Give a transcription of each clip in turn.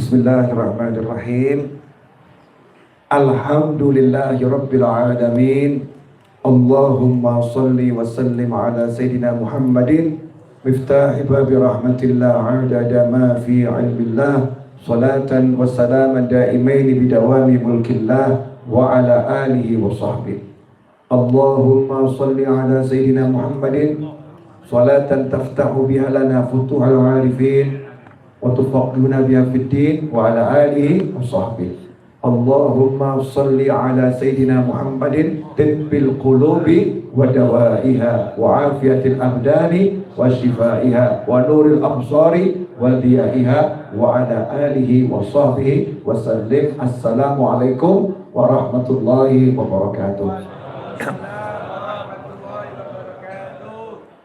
Bismillahirrahmanirrahim. Alhamdulillahirabbil alamin. Allahumma shalli wa sallim ala sayyidina Muhammadin miftahi babi rahmatillah adada ma fi ilmillah salatan wa salaman daimaini bidawami mulkillah wa ala alihi wa sahbihi. Allahumma shalli ala sayyidina Muhammadin salatan taftahu biha lana futuhal arifin wa tufaqihuna biha fid din wa ala alihi wa sahbihi. Allahumma salli ala sayyidina Muhammadin tibbil qulubi wa dawaiha wa afiyatil abdani wa shifaiha wa nuril absari wa diyaiha wa ala alihi wa sahbihi wa sallim. Assalamualaikum warahmatullahi wabarakatuh.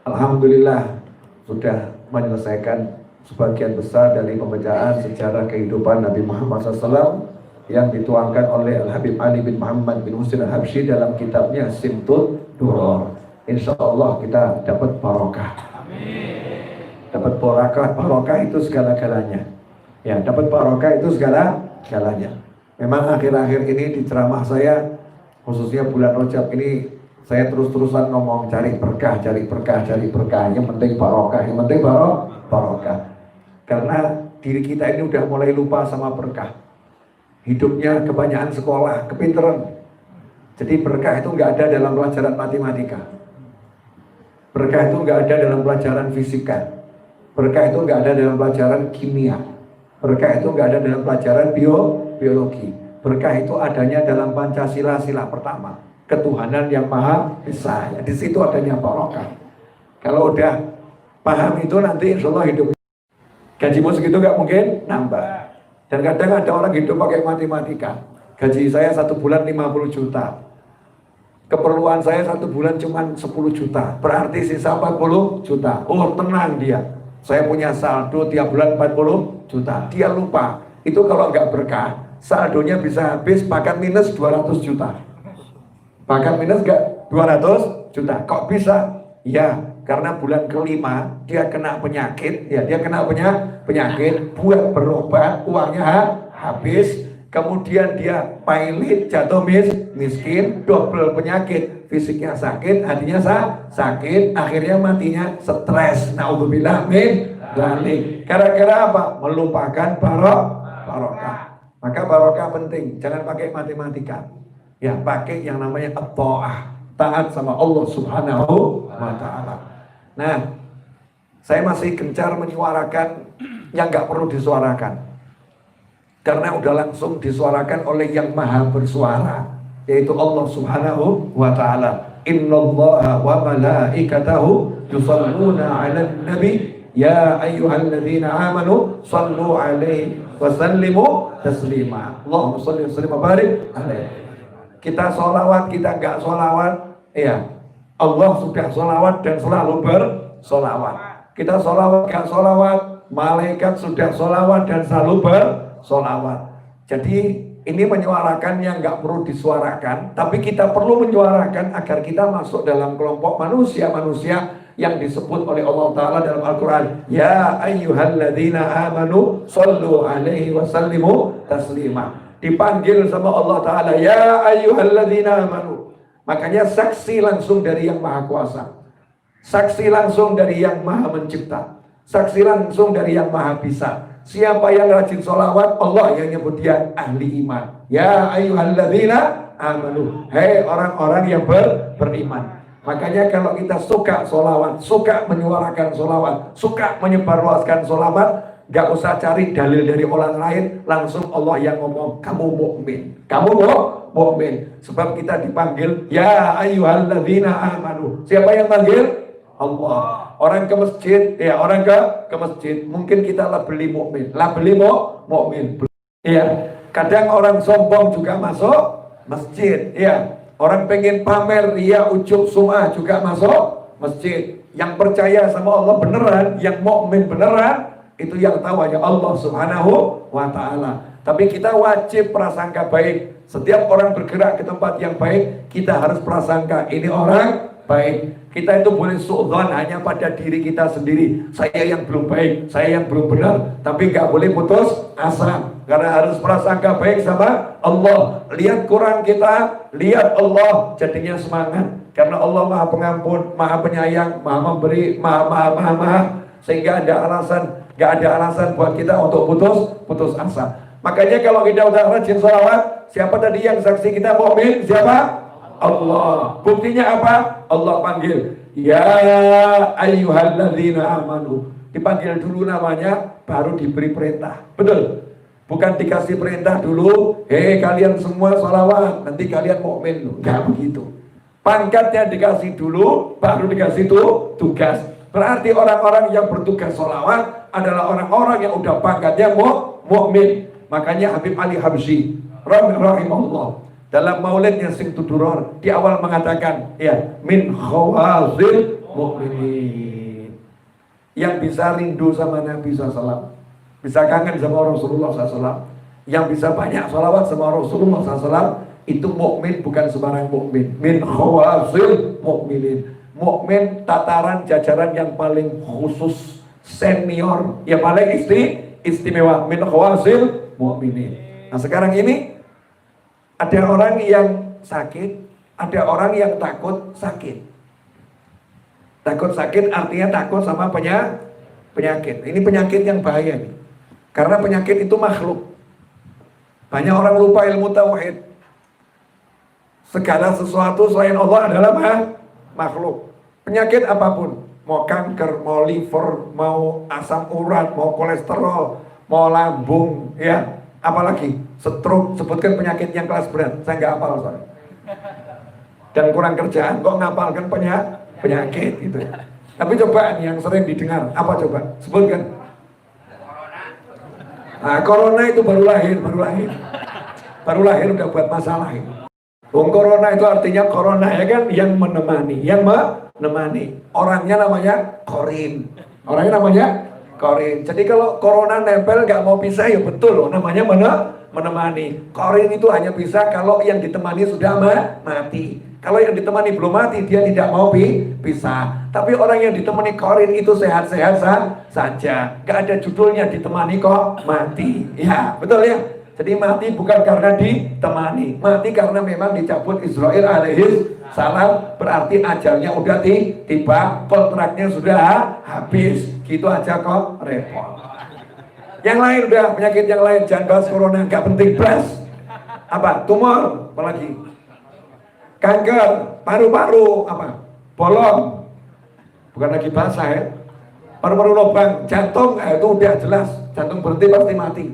Alhamdulillah sudah menyelesaikan sebagian besar dari pembacaan sejarah kehidupan Nabi Muhammad SAW yang dituangkan oleh Al-Habib Ali bin Muhammad bin Husain Al-Habsyi dalam kitabnya Simtud Duror. Insya Allah kita dapat barokah. Dapat barokah itu segala-galanya. Ya, dapat barokah itu segala-galanya. Memang akhir-akhir ini di ceramah saya, khususnya bulan Rajab ini, saya terus-terusan ngomong cari berkah. Yang penting barokah, barokah. Karena diri kita ini udah mulai lupa sama berkah. Hidupnya kebanyakan sekolah, kepinteran. Jadi berkah itu nggak ada dalam pelajaran matematika. Berkah itu nggak ada dalam pelajaran fisika. Berkah itu nggak ada dalam pelajaran kimia. Berkah itu nggak ada dalam pelajaran biologi. Berkah itu adanya dalam Pancasila sila pertama. Ketuhanan yang Maha Esa. Ya, di situ adanya barokah. Kalau udah paham itu nanti insya Allah hidup. Gajimu segitu nggak mungkin nambah. Dan kadang ada orang hidup pakai matematika. Gaji saya 1 bulan 50 juta. Keperluan saya 1 bulan cuma 10 juta. Berarti sisa 40 juta. Oh tenang dia. Saya punya saldo tiap bulan 40 juta. Dia lupa. Itu kalau nggak berkah, saldonya bisa habis bahkan minus 200 juta. Bahkan minus nggak 200 juta. Kok bisa? Ya, karena bulan kelima dia kena penyakit, penyakit, buat berobat uangnya habis, kemudian dia pailit, jatuh miskin, double penyakit, fisiknya sakit, hatinya sakit, akhirnya matinya stres. Naudzubillah min dzalik. Gara-gara apa? Melupakan barokah. Maka barokah penting, jangan pakai matematika. Ya, pakai yang namanya at-ta'ah, taat sama Allah Subhanahu wa ta'ala. Nah, saya masih gencar menyuarakan yang nggak perlu disuarakan, karena udah langsung disuarakan oleh yang maha bersuara, yaitu Allah Subhanahu wa ta'ala. Innallaha wa malaikatahu yusalluna 'alan nabi ya ayyuhalladzina amanu sallu 'alaihi wa sallimu taslima. Allahumma shalli wa sallim wa barik alaihi. Kita sholawat, kita nggak sholawat, ya Allah sudah sholawat dan selalu bersolawat. Kita sholawat, nggak sholawat, malaikat sudah sholawat dan selalu bersolawat. Jadi ini menyuarakan yang nggak perlu disuarakan, tapi kita perlu menyuarakan agar kita masuk dalam kelompok manusia-manusia yang disebut oleh Allah Ta'ala dalam Al-Quran. Ya ayyuhalladzina amanu sallu alaihi wa sallimu taslima. Dipanggil sama Allah Ta'ala, ya ayyuhalladzina amanu. Makanya saksi langsung dari yang maha kuasa, saksi langsung dari yang maha mencipta, saksi langsung dari yang maha bisa. Siapa yang rajin sholawat, Allah yang nyebut dia ahli iman. Ya ayyuhalladzina amanu. Hei orang-orang yang beriman. Makanya kalau kita suka sholawat, suka menyuarakan sholawat, suka menyebarluaskan sholawat, gak usah cari dalil dari orang lain, langsung Allah yang ngomong, kamu mukmin, kamu mukmin. Sebab kita dipanggil ya ayyuhalladzina amanu. Siapa yang panggil? Allah. Orang ke masjid, ya orang ke masjid, mungkin kita lah beli mukmin, mukmin. Ya, kadang orang sombong juga masuk masjid, ya. Orang pengen pamer, ya ujub sum'ah juga masuk masjid. Yang percaya sama Allah beneran, yang mukmin beneran, itu yang tahu hanya Allah Subhanahu wa ta'ala. Tapi kita wajib prasangka baik. Setiap orang bergerak ke tempat yang baik, kita harus prasangka ini orang baik. Kita itu boleh suudzon hanya pada diri kita sendiri. Saya yang belum baik, saya yang belum benar. Tapi nggak boleh putus asa. Karena harus prasangka baik sama Allah. Lihat Quran kita, lihat Allah, jadinya semangat. Karena Allah Maha Pengampun, Maha Penyayang, Maha Memberi, Maha. Sehingga nggak ada alasan buat kita untuk putus asa. Makanya kalau kita udah rajin sholawat, siapa tadi yang saksi kita mukmin? Siapa? Allah. Buktinya apa? Allah panggil, ya ayyuhalladzina amanu. Dipanggil dulu namanya, baru diberi perintah. Betul? Bukan dikasih perintah dulu, kalian semua sholawat, nanti kalian mukmin. Enggak begitu. Pangkatnya dikasih dulu, baru dikasih tugas. Berarti orang-orang yang bertugas sholawat adalah orang-orang yang udah pangkatnya mukmin. Makanya Habib Ali Habsyi rahimahullah dalam maulidnya Sing Tuduror di awal mengatakan, ya, min khawazil mu'minin, yang bisa rindu sama Nabi SAW, bisa kangen sama Rasulullah SAW, yang bisa banyak salawat sama Rasulullah SAW, itu mukmin, bukan sembarang mukmin. Min khawazil mu'minin, mukmin tataran jajaran yang paling khusus, senior, yang paling istimewa. Min khawazil mu'minin. Nah sekarang ini ada orang yang sakit, ada orang yang takut sakit. Takut sakit artinya takut sama penyakit. Ini penyakit yang bahaya nih. Karena penyakit itu makhluk. Banyak orang lupa ilmu tauhid. Segala sesuatu selain Allah adalah makhluk. Penyakit apapun, mau kanker, mau liver, mau asam urat, mau kolesterol, mau lambung, ya. Apalagi stroke, sebutkan penyakit yang kelas berat, saya nggak hafal soalnya. Dan kurang kerjaan kok ngapalkan penyakit gitu. Tapi coba yang sering didengar, apa coba? Sebutkan. Nah, corona itu baru lahir udah buat masalah itu. Corona itu artinya corona ya kan, yang menemani. Orangnya namanya korin. Jadi kalau corona nempel nggak mau pisah, ya betul loh, namanya menemani. Korin itu hanya bisa kalau yang ditemani sudah mati. Kalau yang ditemani belum mati, dia tidak mau pisah. Tapi orang yang ditemani korin itu sehat-sehat saja. Gak ada judulnya ditemani kok mati. Ya betul ya. Jadi mati bukan karena ditemani, mati karena memang dicabut Israil alaihis salam, berarti ajalnya udah tiba, kontraknya sudah habis. Gitu aja kok repot. Yang lain udah, penyakit yang lain jangan bahas corona, nggak penting, bahas apa? Tumor, apalagi kanker, paru-paru, apa? Bolong, bukan lagi basah ya. Paru-paru lubang, jantung, itu udah jelas, jantung berhenti pasti mati.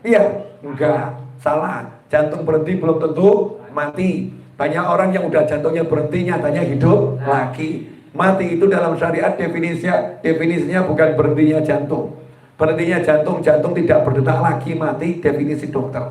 Iya, enggak, salah. Jantung berhenti belum tentu mati. Banyak orang yang udah jantungnya berhenti nyatanya hidup lagi. Mati itu dalam syariat definisinya bukan berhentinya jantung. Berhentinya jantung tidak berdetak lagi, mati, definisi dokter.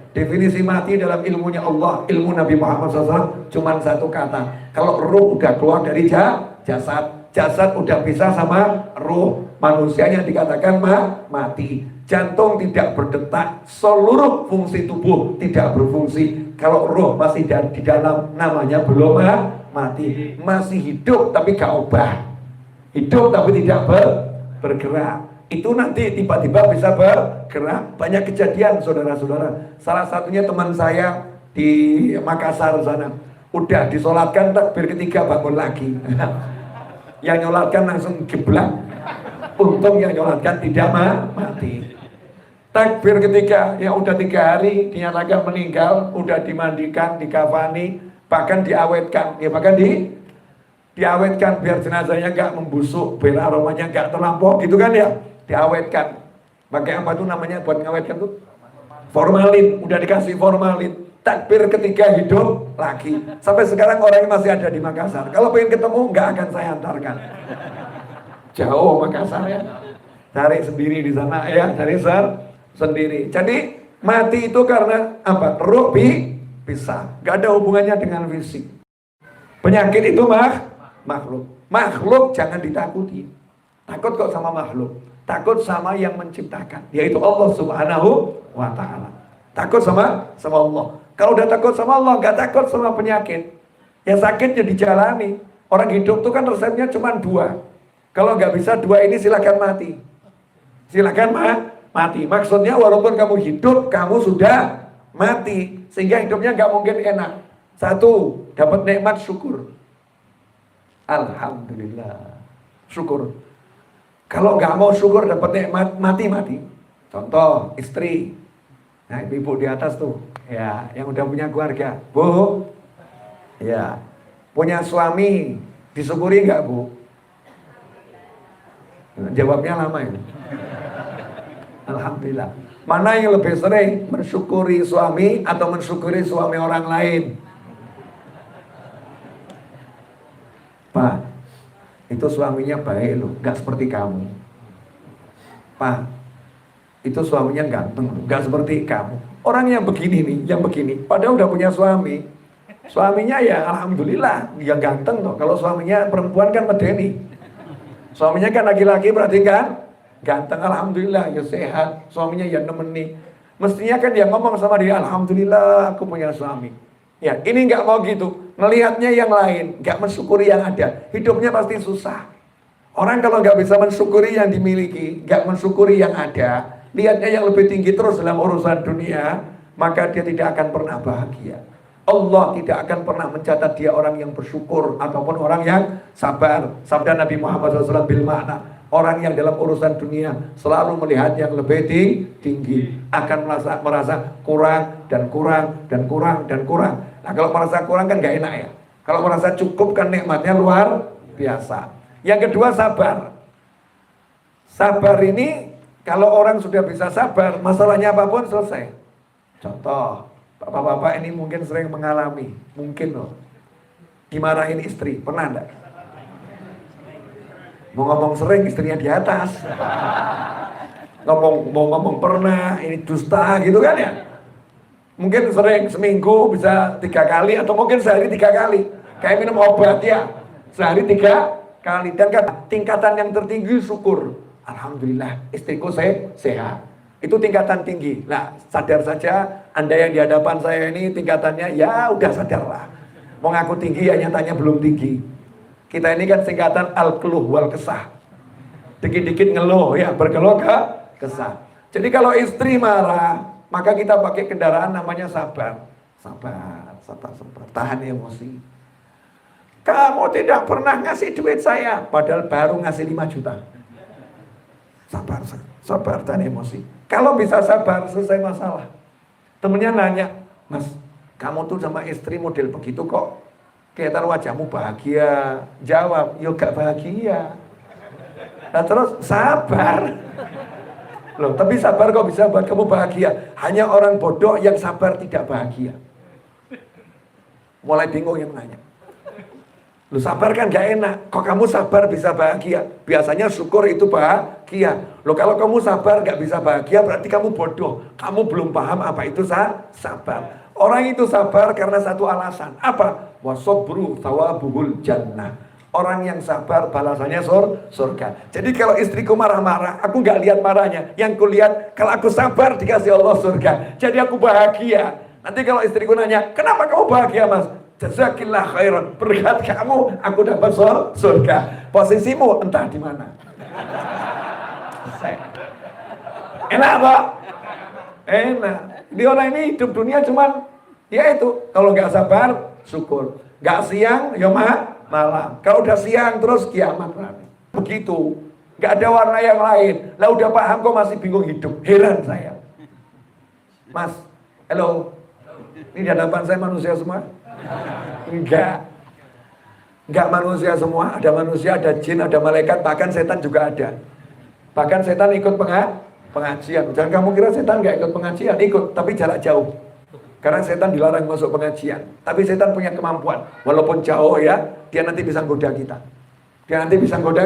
Definisi mati dalam ilmunya Allah, ilmu Nabi Muhammad SAW cuma satu kata. Kalau ruh udah keluar dari jasad udah pisah sama ruh, manusianya dikatakan mati. Jantung tidak berdetak, seluruh fungsi tubuh tidak berfungsi. Kalau ruh masih di dalam, namanya belum mati. Masih hidup tapi gak obah, hidup tapi tidak bergerak. Itu nanti tiba-tiba bisa bergerak. Banyak kejadian saudara-saudara. Salah satunya teman saya di Makassar sana, udah disolatkan takbir ketiga bangun lagi. Yang nyolatkan langsung geblak. Untung yang nyolatkan tidak mati. Takbir ketiga, ya udah 3 hari dinyatakan meninggal, udah dimandikan, dikafani, bahkan diawetkan, ya bahkan diawetkan biar jenazahnya nggak membusuk, biar aromanya nggak terlampau, gitu kan ya, diawetkan. Pakai apa tuh namanya buat ngawetkan tuh? Formalin, udah dikasih formalin. Takbir ketiga hidup lagi. Sampai sekarang orangnya masih ada di Makassar. Kalau pengen ketemu nggak akan saya antarkan. Jauh Makassar ya. Cari sendiri di sana ya, cari sendiri. Jadi mati itu karena apa? Ruh pisah. Gak ada hubungannya dengan fisik. Penyakit itu makhluk. Makhluk jangan ditakuti. Takut kok sama makhluk. Takut sama yang menciptakan, yaitu Allah Subhanahu wa ta'ala. Takut sama Allah. Kalau udah takut sama Allah, gak takut sama penyakit. Ya sakit ya dijalani. Orang hidup tuh kan resepnya cuma 2. Kalau nggak bisa 2 ini silakan mati. Silakan mati. Maksudnya walaupun kamu hidup, kamu sudah mati. Sehingga hidupnya nggak mungkin enak. 1, dapat nikmat syukur. Alhamdulillah. Syukur. Kalau nggak mau syukur dapat nikmat, mati. Contoh, istri. Nah, ibu di atas tuh. Ya, yang udah punya keluarga. Bu, ya, punya suami. Disyukuri nggak, Bu? Jawabnya lama ini. Alhamdulillah. Mana yang lebih sering mensyukuri suami atau mensyukuri suami orang lain? Pak, itu suaminya baik loh, gak seperti kamu. Pak, itu suaminya ganteng loh, gak seperti kamu. Orang yang begini nih, yang begini, padahal udah punya suami. Suaminya ya alhamdulillah, dia ganteng loh. Kalau suaminya perempuan kan medeni. Suaminya kan laki-laki berarti kan ganteng, alhamdulillah, ya sehat. Suaminya ya nemeni. Mestinya kan dia ngomong sama dia, alhamdulillah aku punya suami. Ya, ini nggak mau gitu. Ngelihatnya yang lain, nggak mensyukuri yang ada. Hidupnya pasti susah. Orang kalau nggak bisa mensyukuri yang dimiliki, nggak mensyukuri yang ada, lihatnya yang lebih tinggi terus dalam urusan dunia, maka dia tidak akan pernah bahagia. Allah tidak akan pernah mencatat dia orang yang bersyukur ataupun orang yang sabar. Sabda Nabi Muhammad SAW bil makna, orang yang dalam urusan dunia selalu melihat yang lebih tinggi, akan merasa kurang dan kurang dan kurang dan kurang. Nah, kalau merasa kurang kan gak enak ya. Kalau merasa cukup kan nikmatnya luar biasa. Yang kedua, sabar. Sabar ini kalau orang sudah bisa sabar, masalahnya apapun selesai. Contoh, bapak-bapak ini mungkin sering mengalami, mungkin loh, dimarahin istri, pernah enggak? Mau ngomong sering, istrinya di atas. Mau ngomong pernah, ini dusta gitu kan ya. Mungkin sering, seminggu bisa 3 kali, atau mungkin sehari 3 kali. Kayak minum obat ya, sehari 3 kali. Dan kan tingkatan yang tertinggi syukur. Alhamdulillah istriku sehat. Itu tingkatan tinggi. Nah, sadar saja Anda yang di hadapan saya ini tingkatannya ya udah sadarlah. Mau ngaku tinggi ya nyatanya belum tinggi. Kita ini kan singkatan al-keluh wal kesah. Dikit-dikit ngeluh ya, berkeluh kesah. Jadi kalau istri marah, maka kita pakai kendaraan namanya sabar. Sabar. Tahan emosi. Kamu tidak pernah ngasih duit saya, padahal baru ngasih 5 juta. Sabar tahan emosi. Kalau bisa sabar, selesai masalah. Temennya nanya, Mas, kamu tuh sama istri model begitu kok kelihatan wajahmu bahagia. Jawab, yo gak bahagia. Nah terus sabar. Loh, tapi sabar kok bisa buat kamu bahagia? Hanya orang bodoh yang sabar tidak bahagia. Mulai bingung yang nanya. Lu sabar kan gak enak, kok kamu sabar bisa bahagia? Biasanya syukur itu bahagia. Loh kalau kamu sabar gak bisa bahagia berarti kamu bodoh. Kamu belum paham apa itu sabar. Orang itu sabar karena satu alasan. Apa? Wasobru thawabuhul jannah. Orang yang sabar balasannya surga. Jadi kalau istriku marah-marah, aku gak lihat marahnya. Yang ku lihat, kalau aku sabar dikasih Allah surga. Jadi aku bahagia. Nanti kalau istriku nanya, kenapa kamu bahagia Mas? Jazakillah khairan, berkat kamu aku dapat surga. Posisimu entah di mana. Enak Pak? Enak. Di orang ini hidup dunia cuman ya itu, kalau nggak sabar syukur, nggak siang ya malam. Kalau udah siang terus kiamat nanti. Begitu, nggak ada warna yang lain. Lah udah paham kok masih bingung hidup. Heran saya. Mas, halo. Ini di hadapan saya manusia semua? Enggak manusia semua, ada manusia, ada jin, ada malaikat, bahkan setan juga ada. Bahkan setan ikut pengajian. Jangan kamu kira setan enggak ikut pengajian, ikut, tapi jarak jauh. Karena setan dilarang masuk pengajian. Tapi setan punya kemampuan, walaupun jauh ya, dia nanti bisa goda kita. Dia nanti bisa goda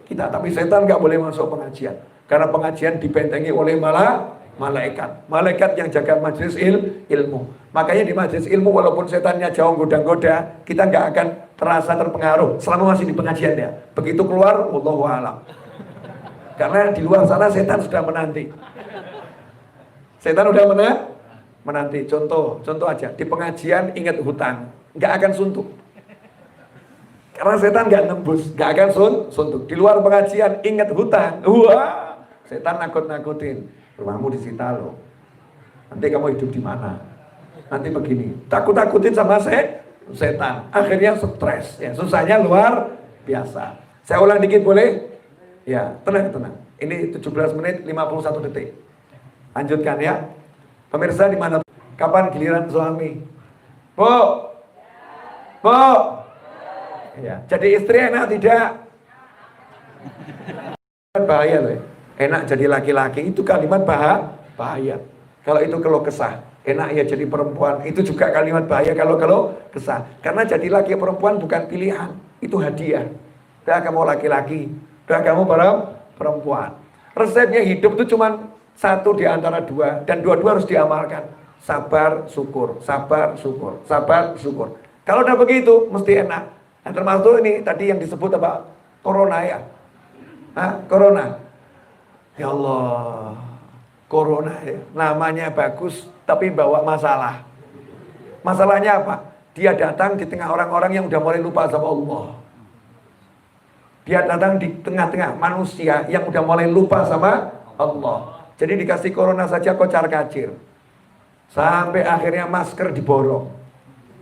kita, tapi setan enggak boleh masuk pengajian. Karena pengajian dibentengi oleh malaikat yang jaga majelis ilmu. Makanya di majelis ilmu walaupun setannya jauh goda-goda, kita nggak akan terasa terpengaruh selama masih di pengajian ya. Begitu keluar, wallahu a'lam. Karena di luar sana setan sudah menanti. Setan udah menanti. Contoh aja, di pengajian ingat hutang, nggak akan suntuk. Karena setan nggak nembus, nggak akan suntuk. Di luar pengajian ingat hutang, wah, setan nakut-nakutin, rumahmu disita loh. Nanti kamu hidup di mana? Nanti begini, takut-takutin sama setan. Akhirnya stres, ya susahnya luar biasa. Saya ulang dikit boleh? Ya, tenang. Ini 17 menit 51 detik. Lanjutkan ya. Pemirsa di mana? Kapan giliran suami? Bu, ya, jadi istri enak tidak? Bahaya loh. Enak jadi laki-laki itu kalimat bahaya. Kalau itu keluh kesah, enak ya jadi perempuan, itu juga kalimat bahaya kalau kesah. Karena jadi laki perempuan bukan pilihan, itu hadiah. Udah kamu laki-laki, udah kamu perempuan. Resepnya hidup itu cuma satu di antara dua, dan dua-dua harus diamalkan. Sabar, syukur, sabar, syukur, sabar, syukur. Kalau udah begitu, mesti enak. Nah, termasuk ini tadi yang disebut apa? Corona ya. Corona. Ya Allah. Corona ya. Namanya bagus, tapi bawa masalah. Masalahnya apa? Dia datang di tengah orang-orang yang udah mulai lupa sama Allah. Dia datang di tengah-tengah manusia yang udah mulai lupa sama Allah. Jadi dikasih corona saja kocar kacir. Sampai akhirnya masker diborong.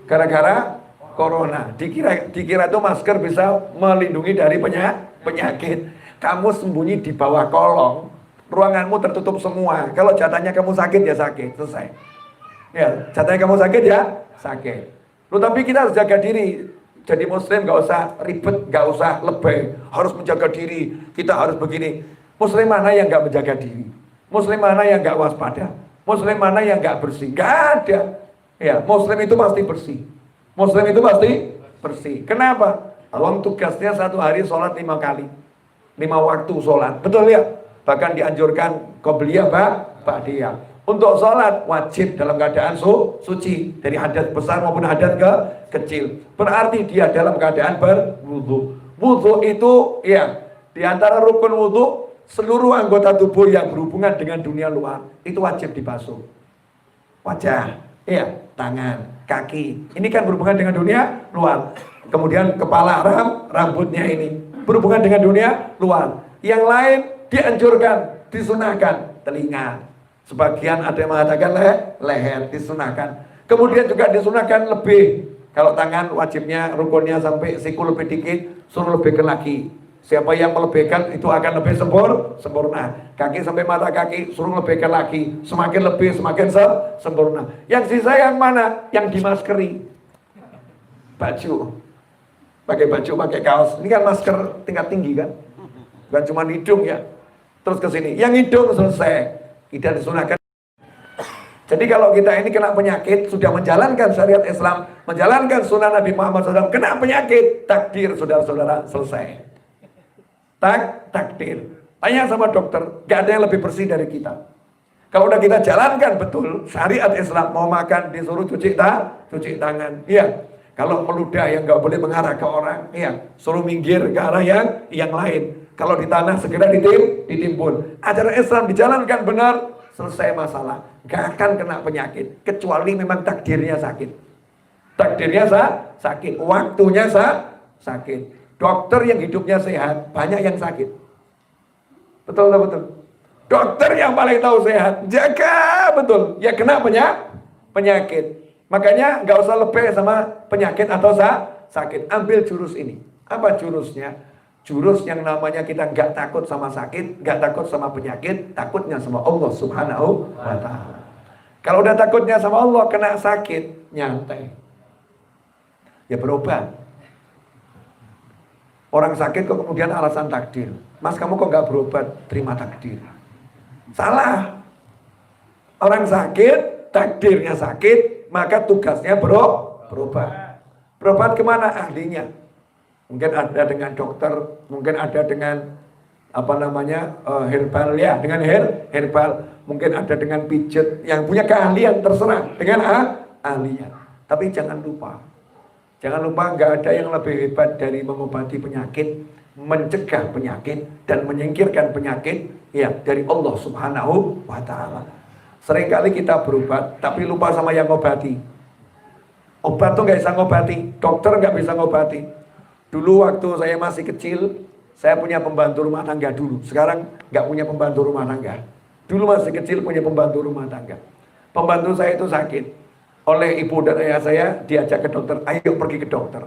Gara-gara corona. Dikira itu masker bisa melindungi dari penyakit. Kamu sembunyi di bawah kolong. Ruanganmu tertutup semua. Kalau jatahnya kamu sakit ya sakit. Selesai. Ya, jatahnya kamu sakit ya sakit. Loh, tapi kita harus jaga diri. Jadi muslim gak usah ribet, gak usah lebay. Harus menjaga diri. Kita harus begini. Muslim mana yang gak menjaga diri? Muslim mana yang gak waspada? Muslim mana yang gak bersih? Gak ada. Ya, muslim itu pasti bersih. Muslim itu pasti bersih. Kenapa? Uang tugasnya satu hari sholat 5 kali. 5 waktu sholat. Betul ya? Bahkan dianjurkan qobliyah ba'diyah. Untuk sholat wajib dalam keadaan suci. Dari hadas besar maupun hadas kecil. Berarti dia dalam keadaan berwudu. Wudu itu ya, di antara rukun wudu, seluruh anggota tubuh yang berhubungan dengan dunia luar itu wajib dibasuh. Wajah, iya, tangan, kaki. Ini kan berhubungan dengan dunia luar. Kemudian kepala, rambutnya ini berhubungan dengan dunia luar. Yang lain dianjurkan, disunahkan, telinga. Sebagian ada yang mengatakan leher, disunahkan. Kemudian juga disunahkan lebih. Kalau tangan wajibnya rukunnya sampai siku lebih dikit, suruh lebihkan lagi. Siapa yang melebihkan itu akan lebih sempurna. Kaki sampai mata kaki suruh lebihkan lagi. Semakin lebih semakin sempurna. Yang sisa yang mana? Yang dimaskeri. Baju. Pakai baju, pakai kaos. Ini kan masker tingkat tinggi kan? Bukan cuma hidung ya. Terus ke sini. Yang hidung selesai. Tidak disunahkan. Jadi kalau kita ini kena penyakit, sudah menjalankan syariat Islam, menjalankan sunnah Nabi Muhammad SAW, kena penyakit, takdir saudara-saudara selesai. Takdir. Tanya sama dokter, gak ada yang lebih bersih dari kita. Kalau udah kita jalankan betul syariat Islam, mau makan disuruh cuci tangan. Iya. Kalau meludah yang gak boleh mengarah ke orang, iya, suruh minggir ke arah yang lain. Kalau di tanah segera ditimbun. Ajaran Islam dijalankan benar, selesai masalah. Gak akan kena penyakit, kecuali memang takdirnya sakit. Takdirnya sakit, waktunya sakit. Dokter yang hidupnya sehat, banyak yang sakit. Betul. Dokter yang paling tahu sehat, jaga betul. Ya kena penyakit. Makanya nggak usah lebih sama penyakit atau sakit. Ambil jurus ini. Apa jurusnya? Jurus yang namanya kita nggak takut sama sakit, nggak takut sama penyakit, takutnya sama Allah Subhanahu wa Ta'ala. Kalau udah takutnya sama Allah, kena sakit, nyantai. Ya berobat. Orang sakit kok kemudian alasan takdir. Mas kamu kok nggak berobat? Terima takdir. Salah. Orang sakit, takdirnya sakit, maka tugasnya berobat. Berobat kemana? Ahlinya. Mungkin ada dengan dokter, mungkin ada dengan herbal ya, dengan herbal. Mungkin ada dengan pijat, yang punya keahlian terserah dengan ahlinya. Tapi jangan lupa nggak ada yang lebih hebat dari mengobati penyakit, mencegah penyakit dan menyingkirkan penyakit ya dari Allah Subhanahu wa Ta'ala. Seringkali kita berobat tapi lupa sama yang ngobati. Obat tuh nggak bisa ngobati, dokter nggak bisa ngobati. Dulu waktu saya masih kecil, saya punya pembantu rumah tangga dulu. Sekarang nggak punya pembantu rumah tangga. Dulu masih kecil punya pembantu rumah tangga. Pembantu saya itu sakit. Oleh ibu dan ayah saya diajak ke dokter, ayo pergi ke dokter.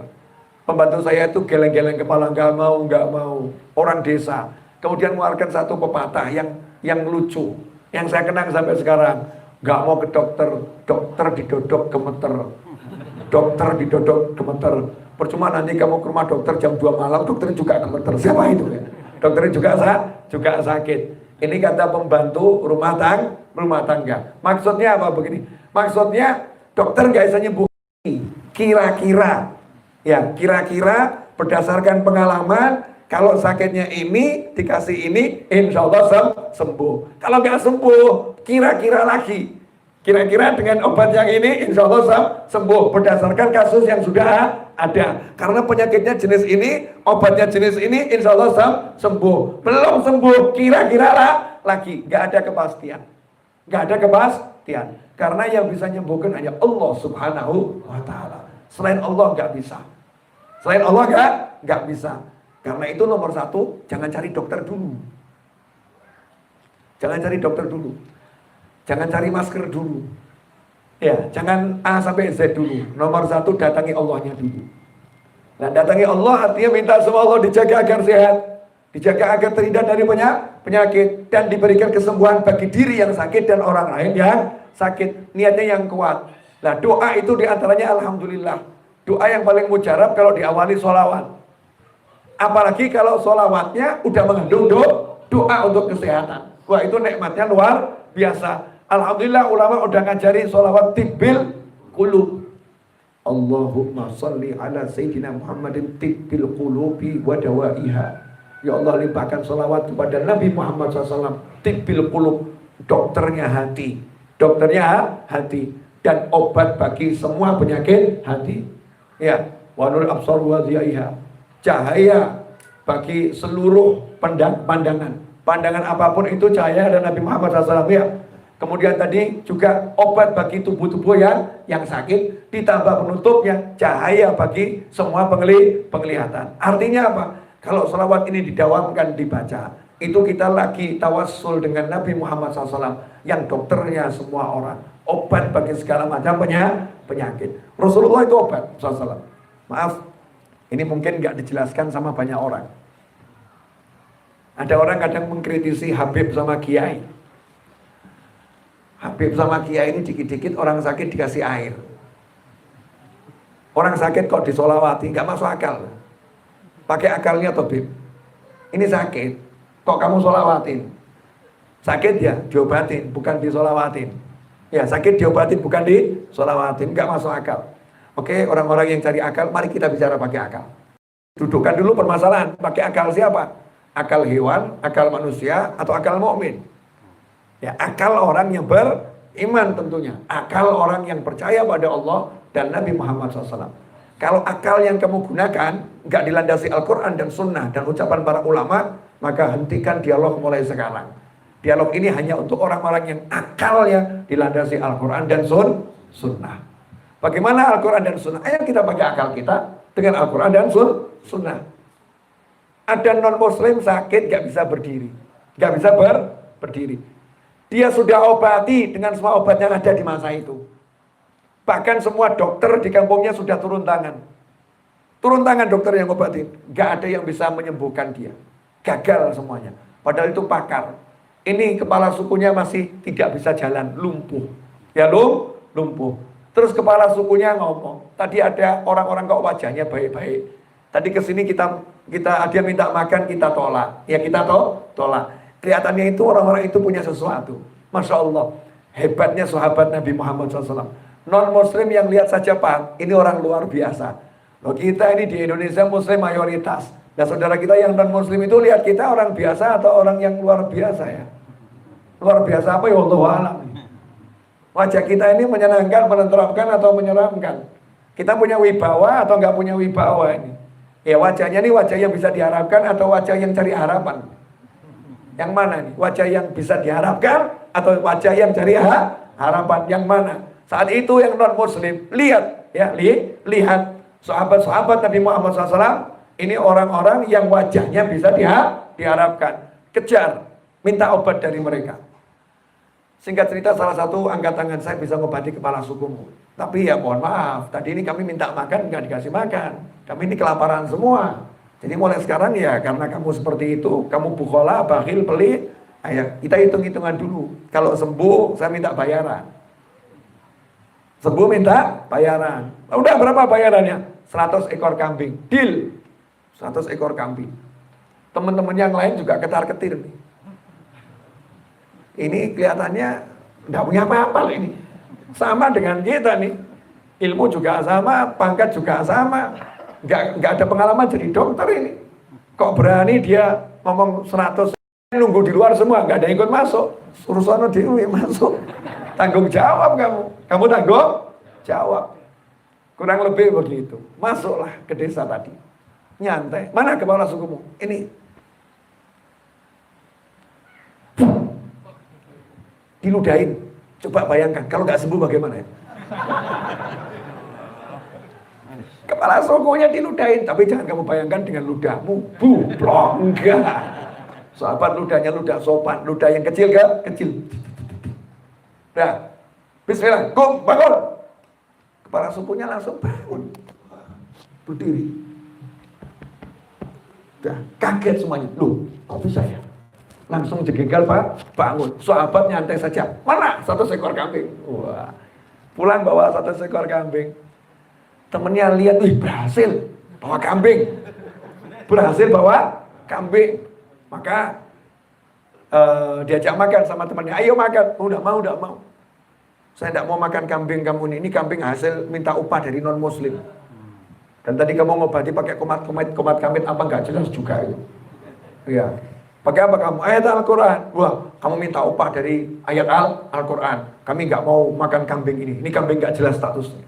Pembantu saya itu geleng-geleng kepala, nggak mau. Orang desa. Kemudian mengeluarkan satu pepatah yang lucu, yang saya kenang sampai sekarang. Nggak mau ke dokter, dokter didodok gemeter. Dokter didodok gemeter. Percuma nanti kamu ke rumah dokter jam 2 malam, dokter juga gemeter. Siapa itu? Dokternya juga sakit. Ini kata pembantu rumah tangga. Maksudnya apa begini? Maksudnya dokter nggak bisa nyembuhin. Kira-kira berdasarkan pengalaman, kalau sakitnya ini dikasih ini, insya Allah sembuh. Kalau nggak sembuh, kira-kira dengan obat yang ini, insya Allah sembuh berdasarkan kasus yang sudah ada. Karena penyakitnya jenis ini, obatnya jenis ini, insya Allah sembuh. Belum sembuh, kira-kira lagi. Nggak ada kepastian. Karena yang bisa menyembuhkan hanya Allah Subhanahu wa Ta'ala. Selain Allah nggak bisa. Nggak bisa. Karena itu nomor satu, jangan cari dokter dulu. Jangan cari masker dulu. Ya, jangan A sampai Z dulu. Nomor satu, datangi Allahnya dulu. Nah, datangi Allah artinya minta sama Allah dijaga agar sehat, dijaga agar terhindar dari penyakit, dan diberikan kesembuhan bagi diri yang sakit dan orang lain yang sakit. Niatnya yang kuat. Nah, doa itu diantaranya alhamdulillah. Doa yang paling mujarab kalau diawali sholawat. Apalagi kalau sholawatnya udah mengandung doa untuk kesehatan. Wah, itu nikmatnya luar biasa. Alhamdulillah ulama udah ngajari sholawat tibbil qulub. Allahumma salli ala Sayyidina Muhammadin tibbil qulubi wa dawaiha. Ya Allah, limpahkan sholawat kepada Nabi Muhammad SAW. Tibbil qulub, dokternya hati. Dan obat bagi semua penyakit hati. Ya, wa nur absar wa dhiyaiha. Cahaya bagi seluruh pandangan. Pandangan apapun itu cahaya dan Nabi Muhammad SAW, ya. Kemudian tadi juga obat bagi tubuh-tubuh yang sakit, ditambah penutupnya cahaya bagi semua penglihatan. Artinya apa? Kalau selawat ini didawamkan, dibaca, itu kita lagi tawassul dengan Nabi Muhammad SAW yang dokternya semua orang, obat bagi segala macam penyakit. Rasulullah itu obat SAW. Maaf, ini mungkin nggak dijelaskan sama banyak orang. Ada orang kadang mengkritisi Habib sama Kiai. Habib sama Kiai ini dikit-dikit orang sakit dikasih air. Orang sakit kok disolawati, nggak masuk akal. Pakai akalnya toh, Bib. Ini sakit, kok kamu solawatin? Sakit ya, diobatin, bukan disolawatin. Ya, sakit diobatin, bukan disolawatin, nggak masuk akal. Oke, orang-orang yang cari akal, mari kita bicara pakai akal. Dudukkan dulu permasalahan, pakai akal siapa? Akal hewan, akal manusia, atau akal mukmin? Ya, akal orang yang beriman tentunya. Akal orang yang percaya pada Allah dan Nabi Muhammad SAW. Kalau akal yang kamu gunakan nggak dilandasi Al-Quran dan Sunnah dan ucapan para ulama, maka hentikan dialog mulai sekarang. Dialog ini hanya untuk orang-orang yang akalnya dilandasi Al-Quran dan Sunnah. Bagaimana Al-Quran dan Sunnah? Ayo kita pakai akal kita dengan Al-Quran dan Sunnah. Ada non-Muslim sakit nggak bisa berdiri, nggak bisa berdiri. Dia sudah obati dengan semua obat yang ada di masa itu. Bahkan semua dokter di kampungnya sudah turun tangan. Turun tangan dokter yang obatin. Gak ada yang bisa menyembuhkan dia. Gagal semuanya. Padahal itu pakar. Ini kepala sukunya masih tidak bisa jalan, lumpuh. Ya lumpuh. Terus kepala sukunya ngomong. Tadi ada orang-orang kok wajahnya baik-baik. Tadi kesini dia minta makan, kita tolak. Ya kita tolak. Kelihatannya itu orang-orang itu punya sesuatu. Masya Allah. Hebatnya sahabat Nabi Muhammad SAW. Non-Muslim yang lihat saja, Pak, ini orang luar biasa. Loh, kita ini di Indonesia Muslim mayoritas. Nah, saudara kita yang non-Muslim itu lihat kita orang biasa atau orang yang luar biasa ya? Luar biasa apa ya? Wallahu a'lam. Wajah kita ini menyenangkan, menenteramkan atau menyeramkan? Kita punya wibawa atau nggak punya wibawa ini? Ya, wajahnya ini wajah yang bisa diharapkan atau wajah yang cari harapan? Yang mana nih? Wajah yang bisa diharapkan atau wajah yang cari harapan? Yang mana? Saat itu yang non-Muslim, lihat sahabat-sahabat Nabi Muhammad SAW Ini orang-orang yang wajahnya bisa diharapkan. Kejar, minta obat dari mereka. Singkat cerita, salah satu angkat tangan, saya bisa ngobati kepala sukumu. Tapi ya mohon maaf, tadi ini kami minta makan, nggak dikasih makan. Kami ini kelaparan semua. Jadi mulai sekarang ya, karena kamu seperti itu, kamu bukhola, bakhil, pelit, ayo kita hitung-hitungan dulu. Kalau sembuh, saya minta bayaran. Sembuh minta bayaran. Udah berapa bayarannya? 100 ekor kambing. Deal. 100 ekor kambing. Teman-teman yang lain juga ketar-ketir nih. Ini kelihatannya nggak punya apa-apa ini. Sama dengan kita nih. Ilmu juga sama, pangkat juga sama. Nggak ada pengalaman jadi dokter ini. Kok berani dia ngomong 100, nunggu di luar semua, nggak ada yang ikut masuk. Suruh sono dewe masuk. Tanggung jawab kamu. Kamu tanggung jawab. Kurang lebih begitu. Masuklah ke desa tadi. Nyantai. Mana kepala sukumu? Ini. Diludahin. Coba bayangkan, kalau nggak sembuh bagaimana ya? Kepala sukunya diludahin, tapi jangan kamu bayangkan dengan ludahmu. Bublok, enggak. Sahabat ludahnya ludah sopan, ludah yang kecil ke kecil. Dah. Bismillah, kum, bangun. Kepala sukunya langsung bangun. Berdiri. Dah, kaget semuanya. Loh, kok bisa ya? Langsung jengkel Pak, bangun. Sahabat nyantai saja. Mana 100 ekor kambing? Wah. Pulang bawa 100 ekor kambing. Temennya lihat, wih berhasil bawa kambing. Berhasil bawa kambing. Maka diajak makan sama temannya. Ayo makan. Udah mau. Saya tidak mau makan kambing kamu ini. Ini kambing hasil minta upah dari non muslim. Dan tadi kamu ngobati pakai komat kamit apa nggak jelas juga itu. Iya. Pakai apa kamu? Ayat Al-Quran. Wah, kamu minta upah dari ayat Al-Quran. Kami nggak mau makan kambing ini. Ini kambing nggak jelas statusnya.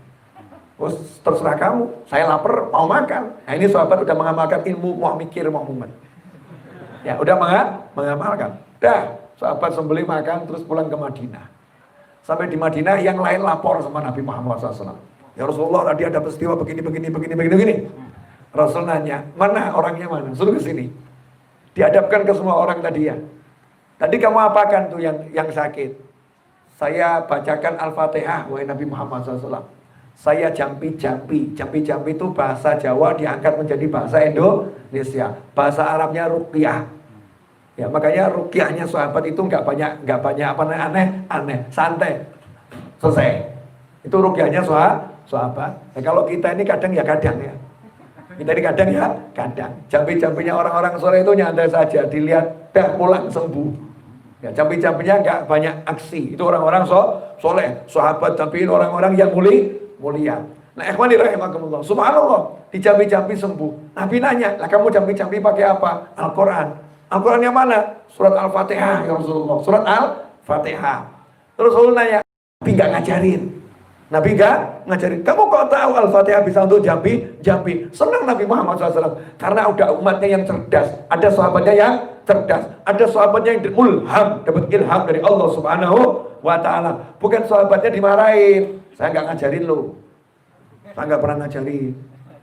Terus terserah kamu. Saya lapar, mau makan. Nah ini sahabat udah mengamalkan ilmu, mau mikir, mau mumet. Ya, udah mengamalkan. Dah, sahabat sembelih makan, terus pulang ke Madinah. Sampai di Madinah, yang lain lapor sama Nabi Muhammad SAW. Ya Rasulullah, tadi ada peristiwa begini. Rasul nanya, mana orangnya mana? Suruh ke sini. Dihadapkan ke semua orang tadi ya. Tadi kamu apakan tuh yang sakit? Saya bacakan Al-Fatihah, wahai Nabi Muhammad SAW. Saya jampi-jampi. Jampi-jampi itu bahasa Jawa diangkat menjadi bahasa Indonesia. Bahasa Arabnya ruqyah. Ya, makanya ruqyahnya sahabat itu nggak banyak apa aneh, santai. Selesai. Itu ruqyahnya sahabat. Nah, kalau kita ini kadang ya. Kita ini kadang. Jampi-jampinya orang-orang soleh itu nyantai saja, dilihat dah pulang sembuh. Ya, jampi-jampinya nggak banyak aksi. Itu orang-orang soleh, sahabat, tapi orang-orang yang mulia. Nah, ikhwani rahimakumullah. Subhanallah, dijampi-jampi sembuh. Nabi nanya, "Lah kamu jampi-jampi pakai apa?" Al-Qur'an. Al-Qur'an yang mana? Surat Al-Fatihah ya Rasulullah. Surat Al-Fatihah. Terus Rasul nanya, "Nabi nggak ngajarin?" Nabi nggak ngajarin. Kamu kok tahu Al-Fatihah bisa untuk jampi? Senang Nabi Muhammad SAW. Karena udah umatnya yang cerdas. Ada sahabatnya yang cerdas. Ada sahabatnya yang mulham. Dapat ilham dari Allah Subhanahu wa Ta'ala. Bukan sahabatnya dimarahin. Saya nggak ngajarin lo. Saya nggak pernah ngajarin.